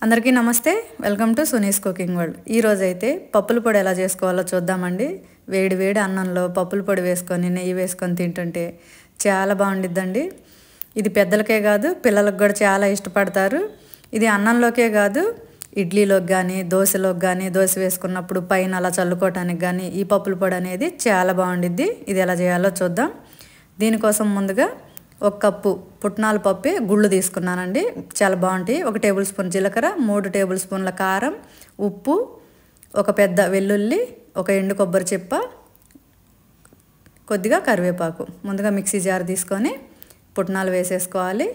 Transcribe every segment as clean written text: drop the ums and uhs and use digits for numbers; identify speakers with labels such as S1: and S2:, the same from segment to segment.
S1: అందరికీ నమస్తే. Welcome to Suni's cooking world. ఈరోజు అయితే పప్పుల పొడి ఎలా చేసుకోవాలో చూద్దామండి. వేడి వేడి అన్నంలో పప్పుల పొడి వేసుకొని నెయ్యి వేసుకొని తింటుంటే చాలా బాగుండిద్దండి. ఇది పెద్దలకే కాదు పిల్లలకు కూడా చాలా ఇష్టపడతారు. ఇది అన్నంలోకే కాదు ఇడ్లీలోకి కానీ దోశలోకి కానీ దోశ వేసుకున్నప్పుడు పైన అలా చల్లుకోవటానికి కానీ ఈ పప్పుల పొడి అనేది చాలా బాగుండిద్ది. ఇది ఎలా చేయాలో చూద్దాం. దీనికోసం ముందుగా 1 కప్పు పుట్నాల పప్పు గుళ్ళు తీసుకున్నానండి. చాలా బాగుంటాయి. 1 టేబుల్ స్పూన్ జీలకర్ర, 3 టేబుల్ స్పూన్ల కారం, ఉప్పు, 1 పెద్ద వెల్లుల్లి, 1 ఎండు కొబ్బరి చిప్ప, కొద్దిగా కరివేపాకు. ముందుగా మిక్సీ జార్ తీసుకొని పుట్నాలు వేసేసుకోవాలి.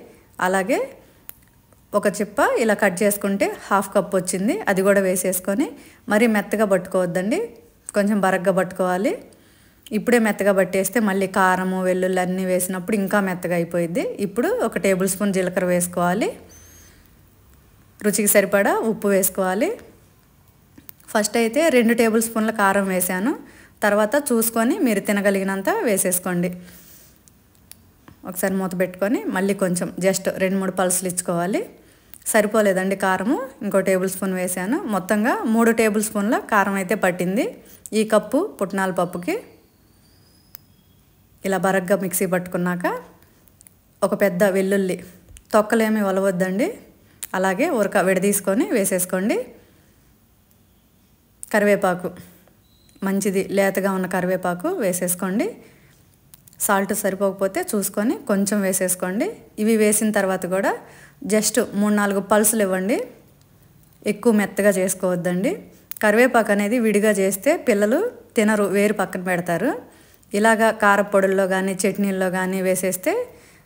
S1: అలాగే 1 చిప్ప ఇలా కట్ చేసుకుంటే 1/2 కప్ వచ్చింది, అది కూడా వేసేసుకొని మరీ మెత్తగా పట్టుకోవద్దండి, కొంచెం బరగ్గా పట్టుకోవాలి. ఇప్పుడే మెత్తగా పట్టేస్తే మళ్ళీ కారము వెల్లుల్లి అన్నీ వేసినప్పుడు ఇంకా మెత్తగా అయిపోయింది. ఇప్పుడు 1 టేబుల్ స్పూన్ జీలకర్ర వేసుకోవాలి. రుచికి సరిపడా ఉప్పు వేసుకోవాలి. ఫస్ట్ అయితే 2 టేబుల్ స్పూన్ల కారం వేసాను. తర్వాత చూసుకొని మీరు తినగలిగినంత వేసేసుకోండి. ఒకసారి మూత పెట్టుకొని మళ్ళీ కొంచెం జస్ట్ 2-3 పల్సులు ఇచ్చుకోవాలి. సరిపోలేదండి కారము, ఇంకో టేబుల్ స్పూన్ వేసాను. మొత్తంగా 3 టేబుల్ స్పూన్ల కారం అయితే పట్టింది ఈ కప్పు పుట్నాల పప్పుకి. ఇలా బరగ్గా మిక్సీ పట్టుకున్నాక 1 పెద్ద వెల్లుల్లి, తొక్కలేమి వలవద్దండి, అలాగే ఉరక విడదీసుకొని వేసేసుకోండి. కరివేపాకు మంచిది లేతగా ఉన్న కరివేపాకు వేసేసుకోండి. సాల్ట్ సరిపోకపోతే చూసుకొని కొంచెం వేసేసుకోండి. ఇవి వేసిన తర్వాత కూడా జస్ట్ 3-4 పల్సులు ఇవ్వండి, ఎక్కువ మెత్తగా చేసుకోవద్దండి. కరివేపాకు అనేది విడిగా చేస్తే పిల్లలు తినరు, వేరు పక్కన పెడతారు. ఇలాగా కారపొడుల్లో కానీ చట్నీల్లో కానీ వేసేస్తే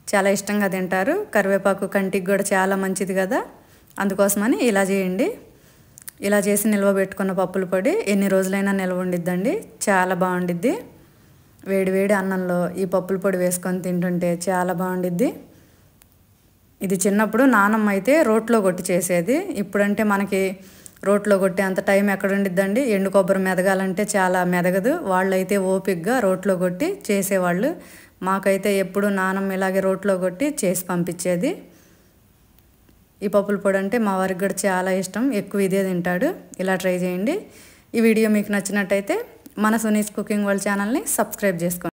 S1: చాలా ఇష్టంగా తింటారు. కరివేపాకు కంటికి కూడా చాలా మంచిది కదా, అందుకోసమని ఇలా చేయండి. ఇలా చేసి నిల్వ పెట్టుకున్న పప్పుల పొడి ఎన్ని రోజులైనా నిల్వ ఉండిద్దండి, చాలా బాగుండిద్ది. వేడి వేడి అన్నంలో ఈ పప్పుల పొడి వేసుకొని తింటుంటే చాలా బాగుండిద్ది. ఇది చిన్నప్పుడు నానమ్మ అయితే రోట్లో కొట్టి చేసేది. ఇప్పుడంటే మనకి రోట్లో కొట్టే అంత టైం ఎక్కడ ఉండిద్దండి. ఎండు కొబ్బరి మెదగాలంటే చాలా మెదగదు. వాళ్ళైతే ఓపికగా రోట్లో కొట్టి చేసేవాళ్ళు. మాకైతే ఎప్పుడు నానమ్మ ఇలాగే రోట్లో కొట్టి చేసి పంపించేది. ఈ పప్పుల పొడి అంటే మా వారికి కూడా చాలా ఇష్టం, ఎక్కువ ఇదే తింటాడు. ఇలా ట్రై చేయండి. ఈ వీడియో మీకు నచ్చినట్టయితే మన సునీస్ కుకింగ్ వరల్డ్ ఛానల్ని సబ్స్క్రైబ్ చేసుకోండి.